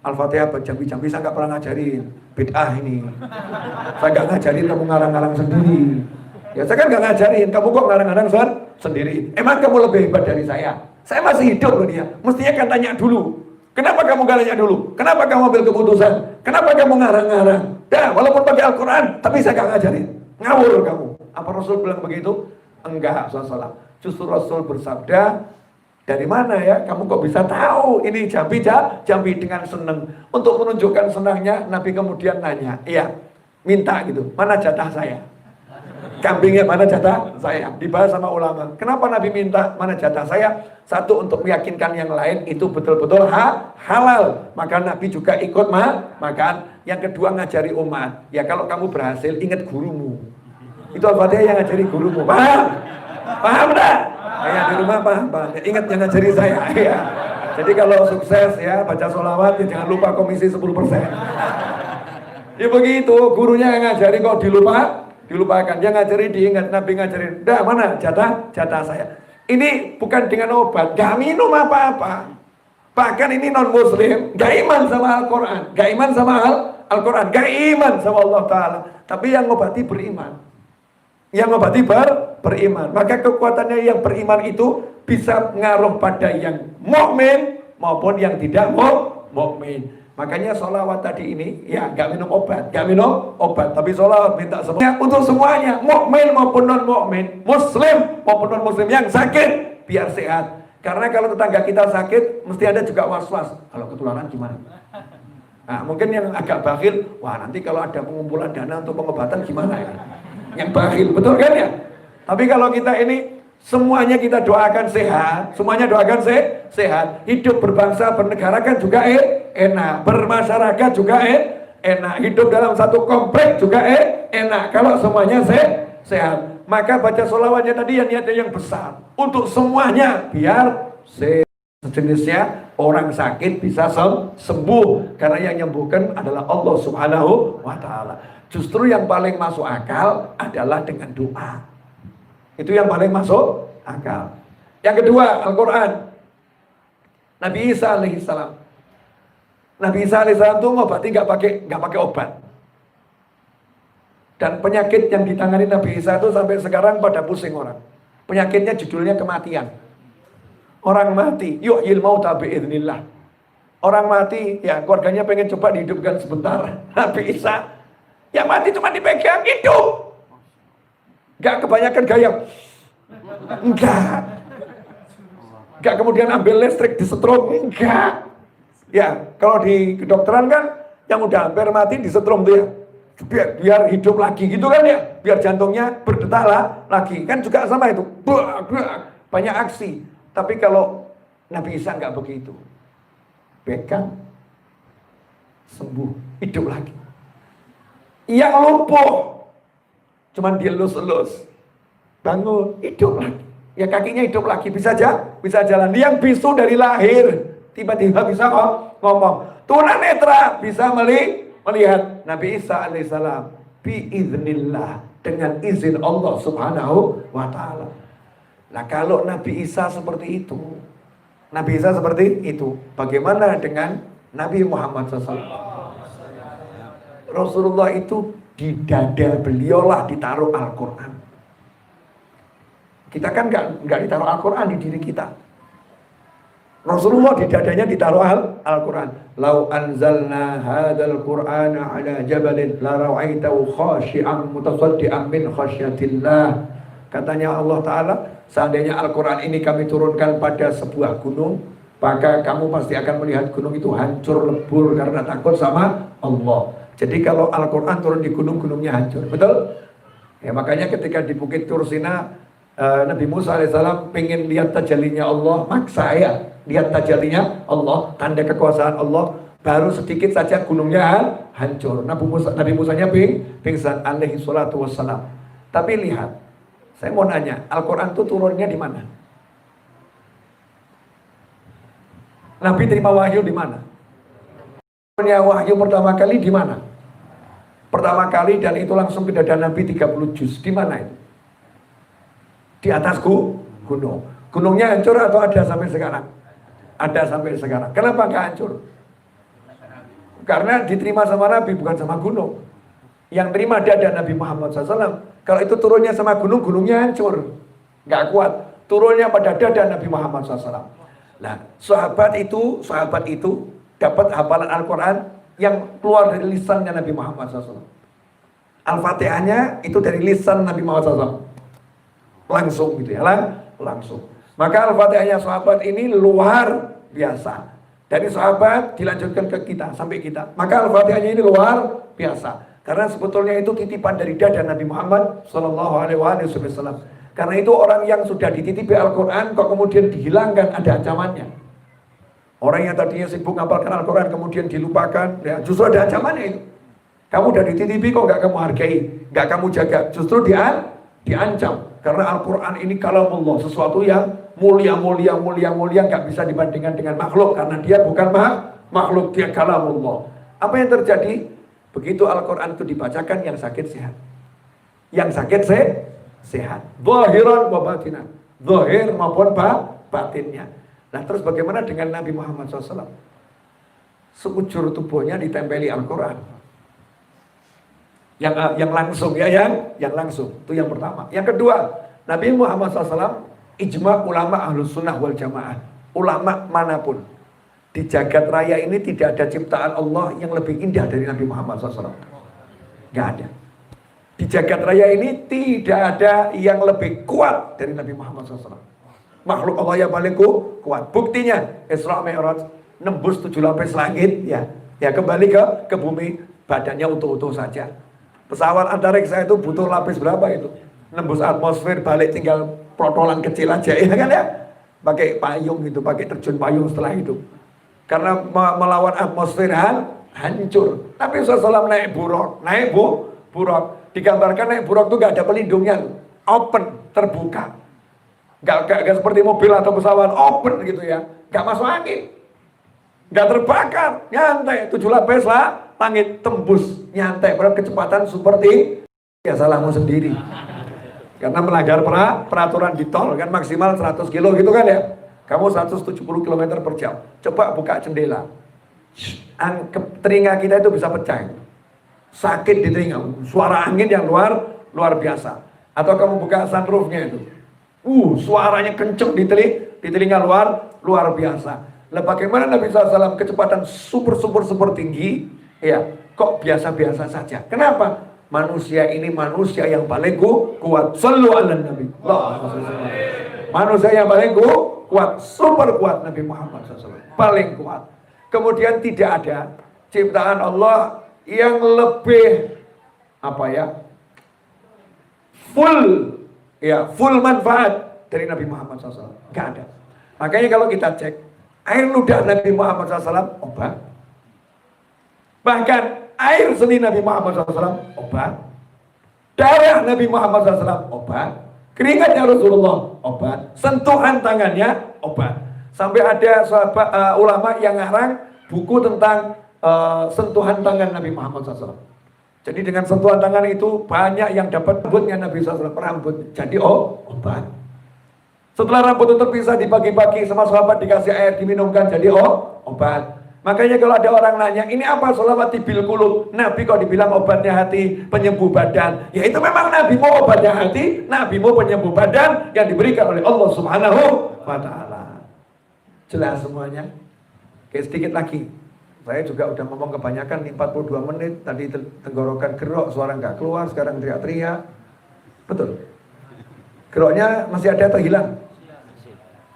Al-Fatihah jampi-jampi saya nggak pernah ngajarin. Bid'ah ini. Saya nggak ngajarin kamu ngarang-ngarang sendiri. Ya saya kan nggak ngajarin. Kamu kok ngarang-ngarang sendiri. Emang kamu lebih hebat dari saya? Saya masih hidup loh dia. Mestinya kan tanya dulu. Kenapa kamu gak tanya dulu? Kenapa kamu ambil keputusan? Kenapa kamu ngarang-ngarang? Dah, walaupun pakai Al-Quran, tapi saya gak ngajarin. Ngawur kamu. Apa Rasul bilang begitu? Enggak, salah. Justru Rasul bersabda, dari mana ya? Kamu kok bisa tahu? Ini jambi dengan senang. Untuk menunjukkan senangnya, Nabi kemudian nanya, iya, minta gitu. Mana jatah saya? Kambingnya mana jatah saya? Dibahas sama ulama. Kenapa Nabi minta mana jatah saya? Satu, untuk meyakinkan yang lain itu betul-betul halal. Maka Nabi juga ikut makan. Yang kedua, ngajari umat. Ya kalau kamu berhasil, ingat gurumu. Itu Al-Fatihah yang ngajari gurumu. Paham? Paham tak? Ya di rumah paham. Ingat yang ngajari saya. Ya. Jadi kalau sukses ya baca sholawat, ya jangan lupa komisi 10%. Ya begitu, gurunya yang ngajari kok dilupakan. Dia ngajari diingat, Nabi ngajarin. Dah mana jatah saya. Ini bukan dengan obat, gak minum apa-apa. Bahkan ini non muslim, gak iman sama Al-Quran, gak iman sama Al-Quran, gak iman sama Allah Ta'ala. Tapi yang ngobati beriman. Yang ngobati beriman. Maka kekuatannya yang beriman itu bisa ngaruh pada yang mukmin maupun yang tidak mukmin. Makanya sholawat tadi ini ya gak minum obat, tapi sholawat minta semuanya untuk semuanya, mukmin maupun non mukmin, muslim maupun non muslim yang sakit biar sehat. Karena kalau tetangga kita sakit, mesti ada juga was-was. Kalau ketularan gimana? Nah, mungkin yang agak bakhil, wah nanti kalau ada pengumpulan dana untuk pengobatan gimana ya? Yang bakhil, betul kan ya? Tapi kalau kita ini semuanya kita doakan sehat, semuanya doakan sehat. Hidup berbangsa, bernegara kan juga enak, bermasyarakat juga enak, hidup dalam satu komplek juga enak. Kalau semuanya sehat. Maka baca sholawatnya tadi yang niatnya yang besar untuk semuanya biar sejenisnya orang sakit bisa sembuh, karena yang menyembuhkan adalah Allah Subhanahu wa Ta'ala. Justru yang paling masuk akal adalah dengan doa. Itu yang paling masuk akal. Yang kedua, Al-Quran. Nabi Isa alaihissalam. Nabi Isa alaihissalam itu ngobati nggak pakai obat. Dan penyakit yang ditangani Nabi Isa itu sampai sekarang pada pusing orang. Penyakitnya judulnya kematian. Orang mati, yuhyil mauta biiznillah. Orang mati, ya keluarganya pengen coba dihidupkan sebentar. Nabi Isa, yang mati cuma dipegang, hidup. Gak kebanyakan gaya. Enggak kemudian ambil listrik disetrum, enggak. Ya, kalau di kedokteran kan yang udah hampir mati disetrum tuh ya. Biar hidup lagi gitu kan ya, biar jantungnya berdetak lagi, kan juga sama itu, banyak aksi. Tapi kalau Nabi Isa nggak begitu, pegang, sembuh, hidup lagi. Yang lumpuh, cuman dielus-elus, bangun, hidup lagi. Ya kakinya hidup lagi, bisa jalan. Yang bisu dari lahir, tiba-tiba bisa ngomong. Tunanetra bisa melihat. Nabi Isa alaihissalam biiznillah, dengan izin Allah Subhanahu wa Ta'ala. Nah kalau Nabi Isa seperti itu, bagaimana dengan Nabi Muhammad SAW? Rasulullah itu di dada beliaulah ditaruh Al-Quran. Kita kan nggak ditaruh Al-Quran di diri kita. Rasulullah di dadanya ditaruh Al-Quran. Lau anzalna hadzal Qur'ana ala jabalin la ra'aitahu khashi'an mutasaddian min khasyatillah. Katanya Allah Ta'ala, seandainya Al-Quran ini kami turunkan pada sebuah gunung, maka kamu pasti akan melihat gunung itu hancur lebur karena takut sama Allah. Jadi kalau Al-Quran turun di gunung, gunungnya hancur. Betul? Ya makanya ketika di Bukit Tursina, Nabi Musa alaihissalam pengen lihat tajallinya Allah, maksa ya lihat tajallinya Allah, tanda kekuasaan Allah. Baru sedikit saja gunungnya hancur. Nabi Musanya pingsan alaihi salatu wassalam. Tapi lihat, saya mau nanya, Al-Quran itu turunnya di mana? Nabi terima wahyu di mana? Turunnya wahyu pertama kali di mana? Pertama kali dan itu langsung ke dada Nabi 30 juz. Di mana itu? Di atas gunung. Gunungnya hancur atau ada sampai sekarang? Ada sampai sekarang. Kenapa nggak hancur? Karena diterima sama Nabi, bukan sama gunung. Yang terima dada Nabi Muhammad SAW. Kalau itu turunnya sama gunung, gunungnya hancur. Nggak kuat. Turunnya pada dada Nabi Muhammad SAW. Nah, sahabat itu dapat hafalan Al-Quran yang keluar dari lisannya Nabi Muhammad SAW. Al-Fatihahnya itu dari lisan Nabi Muhammad SAW. Langsung gitu ya, langsung. Maka Al-Fatihahnya sahabat ini luar biasa. Dari sahabat dilanjutkan ke kita, sampai kita. Maka Al-Fatihahnya ini luar biasa. Karena sebetulnya itu titipan dari dada Nabi Muhammad SAW. Karena itu orang yang sudah dititipi Al-Quran, kok kemudian dihilangkan, ada ancamannya. Orang yang tadinya sibuk ngapalkan Al-Quran, kemudian dilupakan, ya, justru ada ancamannya itu. Kamu udah dititipi kok gak kamu hargai, gak kamu jaga, justru diancam. Karena Al-Quran ini kalamullah, sesuatu yang mulia, gak bisa dibandingkan dengan makhluk. Karena dia bukan makhluk, dia kalamullah. Apa yang terjadi? Begitu Al-Quran itu dibacakan, yang sakit sehat. Yang sakit sehat. Zahiran wa batinan. Zahir maupun batinnya. Nah terus bagaimana dengan Nabi Muhammad SAW? Sekujur tubuhnya ditempeli Al-Quran. Yang langsung ya, yang langsung. Itu yang pertama. Yang kedua, Nabi Muhammad SAW ijma ulama ahlus sunnah wal jamaah. Ulama manapun di jagat raya ini tidak ada ciptaan Allah yang lebih indah dari Nabi Muhammad SAW. Gak ada. Di jagat raya ini tidak ada yang lebih kuat dari Nabi Muhammad SAW. Makhluk Allah yang paling kuat. Buktinya Isra Mi'raj nembus 7 lapis langit, ya kembali ke bumi, badannya utuh-utuh saja. Pesawat antariksa itu butuh lapis berapa itu? Nembus atmosfer, balik tinggal protolan kecil aja, ya kan ya? Pakai payung itu, pakai terjun payung setelah itu. Karena melawan atmosfer hancur. Tapi SAW naik buruk, buruk. Digambarkan naik buruk itu gak ada pelindungnya, open, terbuka. Gak seperti mobil atau pesawat open gitu ya, gak masuk angin, gak terbakar, nyantai. 7 lapis lah, langit tembus, nyantai. Pada kecepatan seperti ya salahmu sendiri. Karena melanggar peraturan di tol kan maksimal 100 kilo gitu kan ya. Kamu 170 km per jam. Coba buka jendela, telinga kita itu bisa pecah. Sakit di telinga, suara angin yang luar biasa. Atau kamu buka sunroofnya itu, suaranya kenceng di telinga luar biasa. Lah bagaimana Nabi SAW kecepatan super tinggi, ya kok biasa-biasa saja? Kenapa? Manusia ini manusia yang paling kuat. Sallu ala Nabi. Manusia yang paling kuat, super kuat Nabi Muhammad SAW. Paling kuat. Kemudian tidak ada ciptaan Allah yang lebih full manfaat dari Nabi Muhammad SAW. Gak ada. Makanya kalau kita cek air ludah Nabi Muhammad SAW obat, bahkan air seni Nabi Muhammad SAW obat, darah Nabi Muhammad SAW obat, keringatnya Rasulullah obat, sentuhan tangannya obat. Sampai ada sahabat ulama yang ngarang buku tentang sentuhan tangan Nabi Muhammad SAW. Jadi dengan sentuhan tangan itu banyak yang dapat rambutnya Nabi SAW, rambut jadi obat. Setelah rambut itu terpisah dibagi-bagi sama sahabat, dikasih air diminumkan jadi obat. Makanya kalau ada orang nanya, ini apa sholawat bil qulub? Nabi kok dibilang obatnya hati, penyembuh badan? Ya itu memang Nabi mau obatnya hati, Nabi mau penyembuh badan yang diberikan oleh Allah Subhanahu wa Ta'ala. Jelas semuanya? Oke, sedikit lagi. Saya juga udah ngomong kebanyakan nih, 42 menit. Tadi tenggorokan gerok, suara nggak keluar, sekarang teriak-teriak. Betul. Geroknya masih ada atau hilang?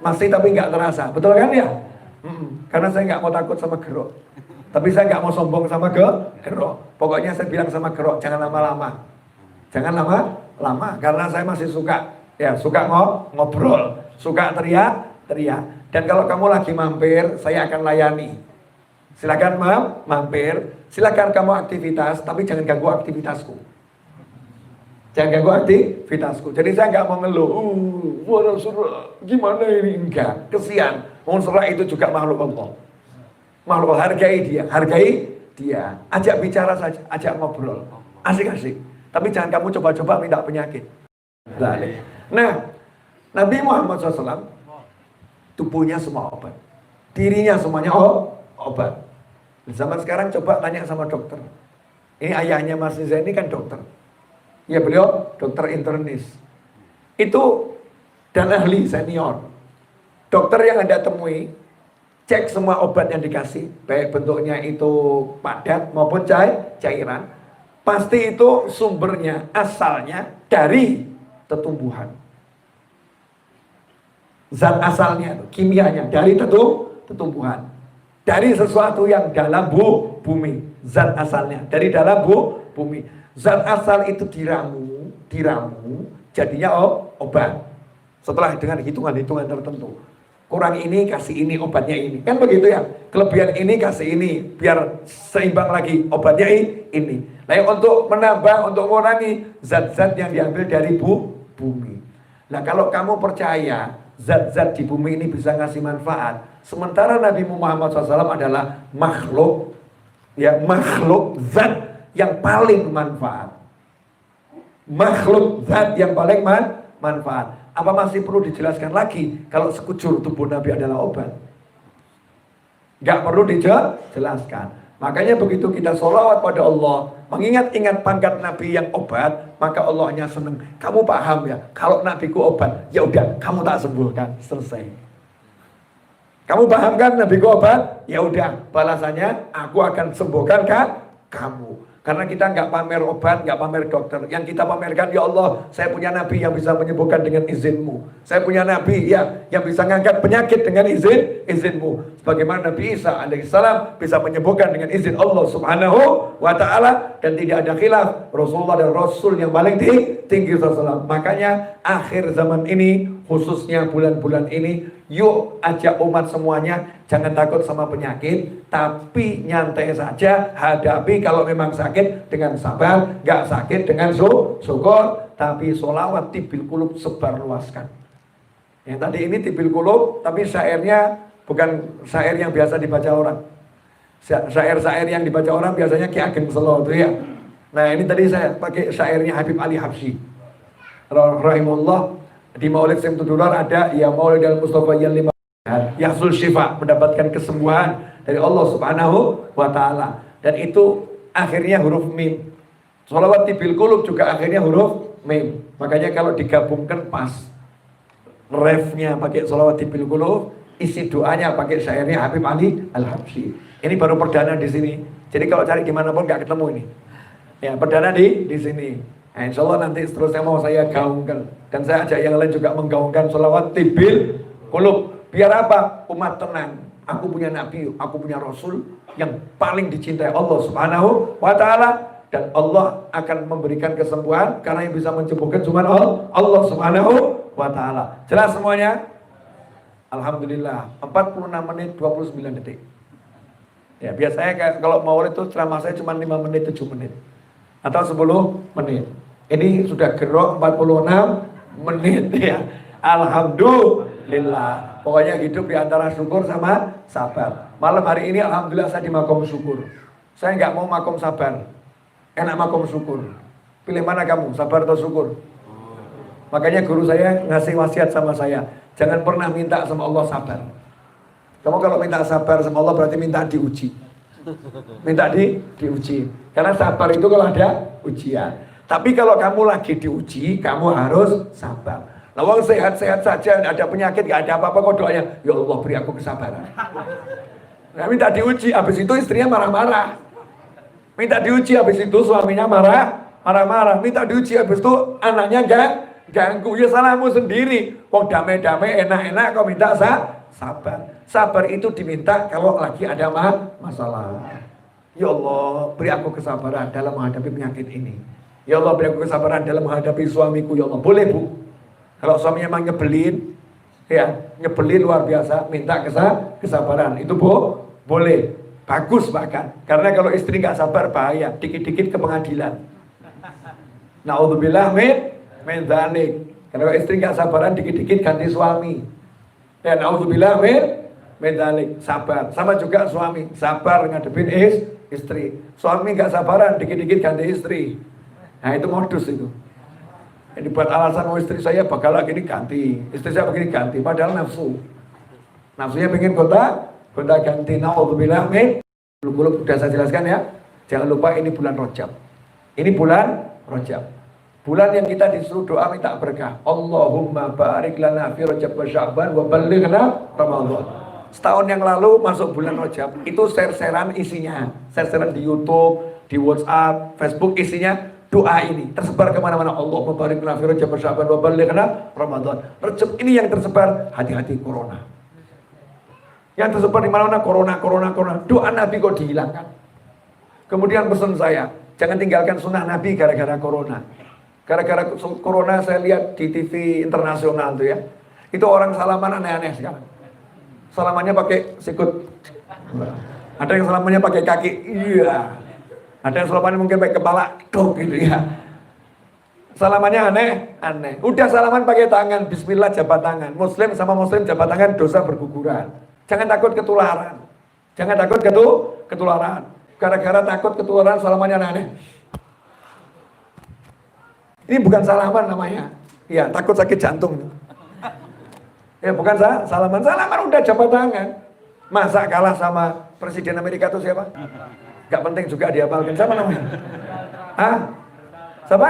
Masih tapi nggak terasa. Betul kan ya? Karena saya nggak mau takut sama gerok. Tapi saya nggak mau sombong sama gerok. Pokoknya saya bilang sama gerok, jangan lama-lama. Jangan lama-lama. Karena saya masih suka ngobrol. Suka teriak. Dan kalau kamu lagi mampir, saya akan layani. Silakan mampir, silakan kamu aktivitas, tapi jangan ganggu aktivitasku. Jangan ganggu aktivitasku. Jadi saya nggak mau ngeluh, Rasulullah, gimana ini? Enggak, kesian. Rasulullah itu juga makhluk Allah. Makhluk Allah, hargai dia. Ajak bicara saja, ajak ngobrol. Asik-asik. Tapi jangan kamu coba-coba minta penyakit. Nah, Nabi Muhammad SAW, tubuhnya semua obat. Dirinya semuanya obat. Zaman sekarang coba tanya sama dokter. Ini ayahnya Mas Riza ini kan dokter. Ya beliau dokter internis. Itu dan ahli senior. Dokter yang Anda temui, cek semua obat yang dikasih, baik bentuknya itu padat maupun cairan, pasti itu sumbernya, asalnya dari tumbuhan. Zat asalnya, kimianya dari tumbuhan. Dari sesuatu yang dalam bumi. Zat asalnya dari dalam bumi. Zat asal itu diramu, jadinya obat. Setelah dengan hitungan-hitungan tertentu. Kurang ini, kasih ini, obatnya ini. Kan begitu ya. Kelebihan ini, kasih ini. Biar seimbang lagi, obatnya ini. Nah, untuk menambah, untuk mengurangi zat-zat yang diambil dari bumi. Nah, kalau kamu percaya zat-zat di bumi ini bisa ngasih manfaat, sementara Nabi Muhammad SAW adalah makhluk zat yang paling manfaat. Makhluk zat yang paling manfaat. Apa masih perlu dijelaskan lagi kalau sekujur tubuh Nabi adalah obat? Nggak perlu dijelaskan. Makanya begitu kita sholawat pada Allah, mengingat-ingat pangkat Nabi yang obat, maka Allahnya senang. Kamu paham ya, kalau Nabiku obat, ya udah kamu tak sembuhkan, selesai. Kamu paham kan Nabiku obat? Ya udah, balasannya aku akan sembuhkan kan kamu. Karena kita nggak pamer obat, nggak pamer dokter. Yang kita pamerkan, ya Allah, saya punya Nabi yang bisa menyembuhkan dengan izinmu. Saya punya Nabi yang bisa ngangkat penyakit dengan izinmu. Sebagaimana Nabi Isa alaihissalam bisa menyembuhkan dengan izin Allah subhanahu wa ta'ala. Dan tidak ada khilaf, Rasulullah dan Rasul yang paling tinggi sallallahu. Makanya akhir zaman ini, khususnya bulan-bulan ini, yuk ajak umat semuanya, jangan takut sama penyakit, tapi nyantai saja, hadapi kalau memang sakit dengan sabar, gak sakit dengan syukur, tapi sholawat tibil kulub sebar luaskan. Yang tadi ini tibil kulub, tapi syairnya bukan syair yang biasa dibaca orang. Syair-syair yang dibaca orang biasanya Ki Ageng Selo itu ya. Nah ini tadi saya pakai syairnya Habib Ali Habsyi rahimahullah. Di Maulid Simtudurar ada ya Maulid al-Mustafa yang 5 Yahsul Syifa, mendapatkan kesembuhan dari Allah subhanahu wa ta'ala. Dan itu akhirnya huruf mim. Sholawat tibil kulub juga akhirnya huruf mim. Makanya kalau digabungkan pas, refnya pakai sholawat tibil kulub, isi doanya pakai syairnya Habib Ali Al-Habsyi. Ini baru perdana di sini. Jadi kalau cari dimanapun nggak ketemu ini. Ya perdana di sini. Nah, insya Allah nanti seterusnya mau saya gaungkan. Dan saya ajak yang lain juga menggaungkan sholawat tibil kulub. Biar apa? Umat tenang. Aku punya Nabi, aku punya Rasul yang paling dicintai Allah subhanahu wa ta'ala. Dan Allah akan memberikan kesembuhan karena yang bisa menyembuhkan cuma Allah subhanahu wa ta'ala. Jelas semuanya? Alhamdulillah. 46 menit 29 detik. Ya biasanya kalau mau itu ceramah saya cuma 5 menit 7 menit. Atau 10 menit. Ini sudah gerok 46 menit ya. Alhamdulillah. Pokoknya hidup di antara syukur sama sabar. Malam hari ini alhamdulillah saya di makom syukur. Saya nggak mau makom sabar. Enak makom syukur. Pilih mana kamu, sabar atau syukur? Makanya guru saya ngasih wasiat sama saya. Jangan pernah minta sama Allah sabar. Kamu kalau minta sabar sama Allah berarti minta diuji. Minta diuji. Karena sabar itu kalau ada ujian. Tapi kalau kamu lagi diuji, kamu harus sabar. Nah, wong sehat-sehat saja, ada penyakit, gak ada apa-apa, kok doanya, ya Allah beri aku kesabaran. Nah, minta diuji, habis itu istrinya marah-marah. Minta diuji, habis itu suaminya marah-marah. Minta diuji, habis itu anaknya ganggu. Ya salahmu sendiri. Wong damai-damai, enak-enak, kau minta sabar. Sabar itu diminta kalau lagi ada masalah. Ya Allah, beri aku kesabaran dalam menghadapi penyakit ini. Ya Allah, beri aku kesabaran dalam menghadapi suamiku. Ya Allah, boleh bu. Kalau suaminya emang nyebelin, ya nyebelin luar biasa, minta kesabaran. Itu bu, boleh, bagus bahkan. Karena kalau istri nggak sabar bahaya, dikit-dikit ke pengadilan. Naudzubillah min dzalik. Kalau istri nggak sabaran, dikit-dikit ganti suami. Ya naudzubillah min dzalik. Sabar. Sama juga suami, sabar ngadepin istri. Suami nggak sabaran, dikit-dikit ganti istri. Nah itu modus itu. Ini buat alasan mau istri saya bakal lagi ini ganti, istri saya begini ganti, padahal nafsu. Nafsunya pengen gonta ganti. Naudzubillah min. Dulu sudah saya jelaskan ya. Jangan lupa ini bulan Rajab. Ini bulan Rajab. Bulan yang kita disuruh doa minta berkah. Allahumma barik lana fi Rajab wa Sya'ban wa ballighna Ramadan. Setahun yang lalu masuk bulan Rajab, itu share-sharean isinya. Share-sharean di YouTube, di WhatsApp, Facebook isinya doa ini tersebar kemana-mana. Allah membarik fi Rajab wa Sya'ban wa ballighna Ramadan. Rajab ini yang tersebar, hati-hati corona. Yang tersebar di mana-mana corona. Doa Nabi kok dihilangkan. Kemudian pesan saya, jangan tinggalkan sunnah Nabi gara-gara corona. Gara-gara corona saya lihat di TV internasional tuh ya. Itu orang salaman aneh-aneh sekarang. Salamannya pakai sikut. Ada yang salamannya pakai kaki. Iya. Ada yang salamannya mungkin pakai kepala, dok gitu ya. Salamannya aneh. Udah salaman pakai tangan, bismillah jabat tangan. Muslim sama muslim jabat tangan, dosa berguguran. Jangan takut ketularan. Ketularan. Gara-gara takut ketularan salamannya aneh. Ini bukan salaman namanya. Iya, takut sakit jantung. Ya bukan salaman udah jabat tangan. Masa kalah sama Presiden Amerika itu siapa? Gak penting juga dihafalkan. Siapa namanya? Hah? Siapa?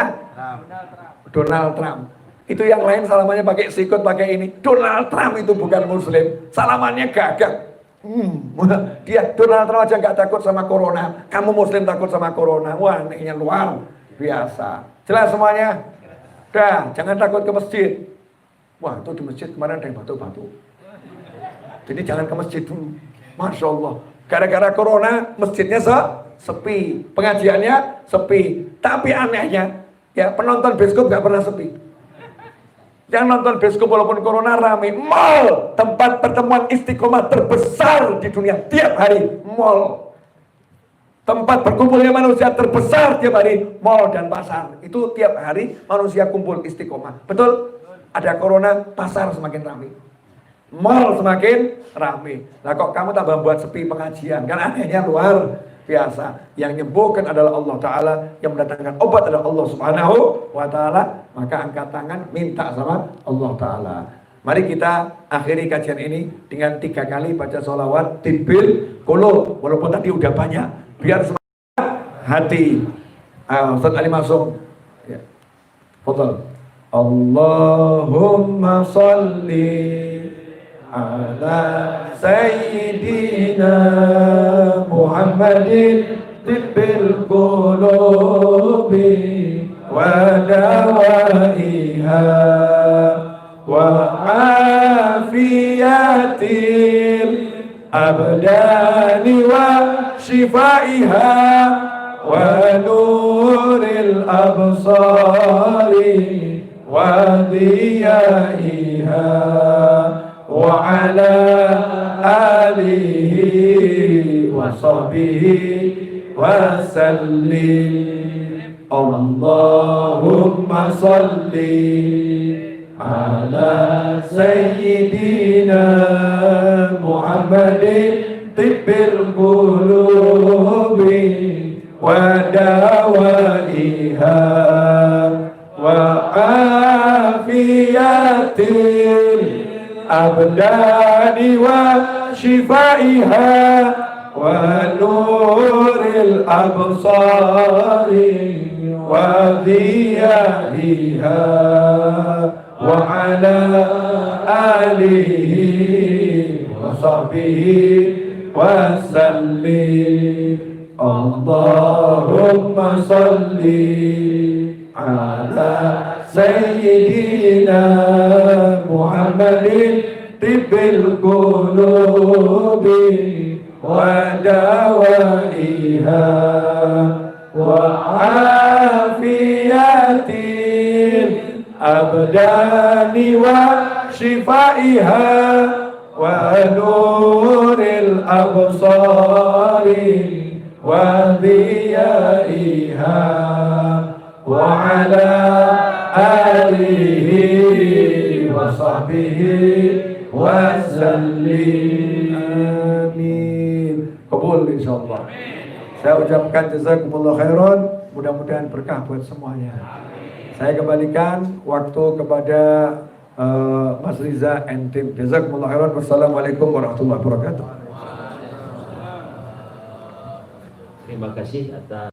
Donald Trump. Itu yang lain salamannya pakai sikut, pakai ini. Donald Trump itu bukan muslim. Salamannya gagah. Dia Donald Trump aja gak takut sama corona. Kamu muslim takut sama corona. Wah, anehnya luar biasa. Jelas semuanya? Dah, jangan takut ke masjid. Wah, itu di masjid kemarin ada yang batu-batu. Jadi jangan ke masjid dulu. Masya Allah. Gara-gara corona masjidnya sepi. Pengajiannya sepi. Tapi anehnya, ya penonton bioskop gak pernah sepi. Yang nonton bioskop walaupun corona rame. Mall, tempat pertemuan istiqomah terbesar di dunia. Tiap hari, mall. Tempat berkumpulnya manusia terbesar tiap hari. Mall dan pasar. Itu tiap hari manusia kumpul istiqomah. Betul? Ada corona, pasar semakin ramai. Mall semakin ramai. Nah kok kamu tambah buat sepi pengajian? Kan anehnya luar biasa. Yang nyembuhkan adalah Allah Ta'ala. Yang mendatangkan obat adalah Allah Subhanahu wa Ta'ala. Maka angkat tangan, minta sama Allah Ta'ala. Mari kita akhiri kajian ini dengan 3 kali baca sholawat tibbil qulub. Walaupun tadi udah banyak, biar semangat hati. Ustaz Ali Masum. Ya. Foto. Allahumma sholli ala sayyidina Muhammadin tibbil qulubi wa dawaiha wa afiyatil abdani wa shifaiha wa nuril absari wa diyaiha wa ala alihi wa sahbihi wa sallim. Allahumma salli ala sayyidina Muhammadin tibbil qulubi wa dawaiha wa afiyatil abdani wa shifaiha wa nuril absari wa diyaiha wa ala alihi wa sahbihi wa sallim. Allahumma salli ala sayyidina Muhammadin tibbil qulubi wa dawaiha wa afiyatil abdani wa shifaiha wa nuril absari wa diyaiha wa ala alihi wa sahbihi wa sallim. Amin. Kabul insyaallah. Saya ucapkan jazakumullah khairan, mudah-mudahan berkah buat semuanya. Saya kembalikan waktu kepada Mas Riza and tim. Jazakumullah khairan. Wassalamualaikum warahmatullahi wabarakatuh. Terima kasih atas